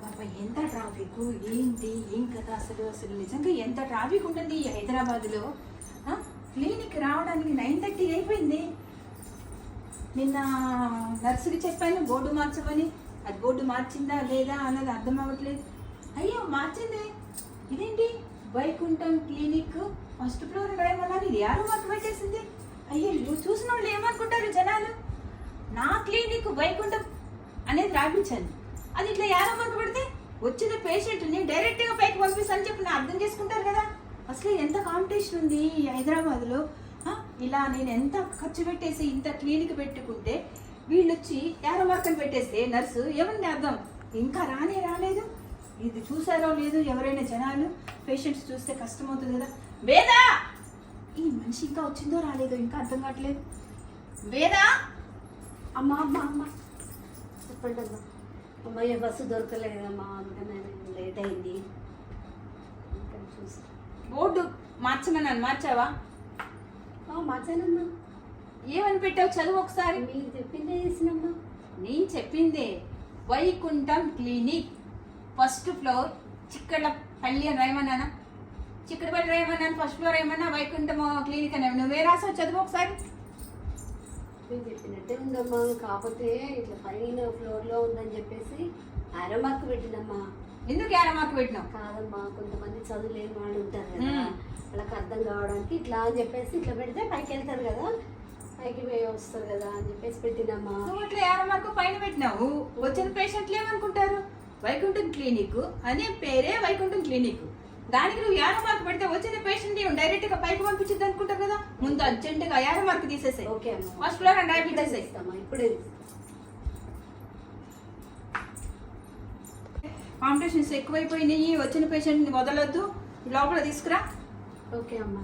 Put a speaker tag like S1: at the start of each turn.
S1: పాప ఎంత ట్రాఫిక్ ఏంటి ఏం కథ అసలు అసలు నిజంగా ఎంత ట్రాఫిక్ ఉంటుంది ఈ హైదరాబాద్లో. క్లినిక్ రావడానికి 9:30 అయిపోయింది. నిన్న నర్సుకి చెప్పాను బోర్డు మార్చమని, అది బోర్డు మార్చిందా లేదా అన్నది అర్థం అవ్వట్లేదు. అయ్యో మార్చిందే, ఇదేంటి వైకుంఠం క్లినిక్ ఫస్ట్ ఫ్లోర్ రాయమన్నారు, ఇది యారో మార్క్ పెట్టేసింది. అయ్యో చూసిన వాళ్ళు ఏమనుకుంటారు జనాలు, నా క్లినిక్ వైకుంఠం అనేది రాపించాను, అది ఇట్లా యారో మార్క్ పెడితే వచ్చిన పేషెంట్ని డైరెక్ట్గా పైకి పంపిస్తాను చెప్పి నా అర్థం చేసుకుంటారు కదా. అసలు ఎంత కాంపిటీషన్ ఉంది ఈ హైదరాబాద్లో. ఇలా నేను ఎంత ఖర్చు పెట్టేసి ఇంత క్లినిక్ పెట్టుకుంటే వీళ్ళు వచ్చి యారో మార్క్ అని పెట్టేస్తే నర్సు ఏమని అర్థం, ఇంకా రాలేదు. ఇది చూసారో లేదు ఎవరైనా జనాలు పేషెంట్స్ చూస్తే కష్టమవుతుంది కదా. వేదా, ఈ మనిషి ఇంకా వచ్చిందో రాలేదో ఇంకా అర్థం కావట్లేదు. వేదా,
S2: అమ్మా అమ్మ అమ్మ చెప్పండి అమ్మా. అమ్మాయి బస్సు దొరకలేదమ్మా, అందుకని లేట్ అయింది. చూసి
S1: బోర్డు మార్చమన్నాను, మార్చావా?
S2: మార్చానమ్మా.
S1: ఏమని పెట్టావు చదువు ఒకసారి.
S2: మీరు చెప్పిందే చేసినమ్మా.
S1: నేను చెప్పిందే Vaikuntham clinic first floor Chikkadapalli అని రాయమన్నానా? చిక్కడపల్లి రాయమన్నాను, ఫస్ట్ ఫ్లోర్ ఏమన్నా వైకుంఠం క్లినిక్ అని నువ్వే రాసావు చదువు ఒకసారి.
S2: మీరు చెప్పినట్టే ఉందమ్మా, కాకపోతే ఇట్లా పైన ఫ్లోర్లో ఉందని చెప్పేసి యారో మార్క్ పెట్టినమ్మా.
S1: ఎందుకు యారో మార్క్ పెట్టినావు?
S2: కాదమ్మా, కొంతమంది చదువులేని వాళ్ళు ఉంటారు కదా, వాళ్ళకి అర్థం కావడానికి ఇట్లా అని చెప్పేసి ఇట్లా పెడితే పైకి వెళ్తారు కదా, పైకి వస్తారు కదా అని చెప్పేసి పెట్టినమ్మా.
S1: నువ్వు ఇట్లా యారో మార్క్ పైన పెట్టినావు, వచ్చిన పేషెంట్లు ఏమనుకుంటారు, వైకుంఠం క్లినిక్ అనే పేరే వైకుంఠం క్లినిక్, దానికి నువ్వు యారో మార్క్ పెడితే వచ్చిన పేషెంట్ డైరెక్ట్ గా పైకి పంపించద్దు అనుకుంటావు కదా. ముందు అర్జెంట్ గా యారో మార్క్ తీసేసాయి,
S2: ఓకే అమ్మా,
S1: ఫస్ట్ ఫ్లోర్ అని రాయిపించేసాయి.
S2: ఇప్పుడే
S1: కాంపిటీషన్స్ ఎక్కువైపోయినాయి, వచ్చిన పేషెంట్ని వదలొద్దు, లోపల తీసుకురా.
S2: ఓకే అమ్మా.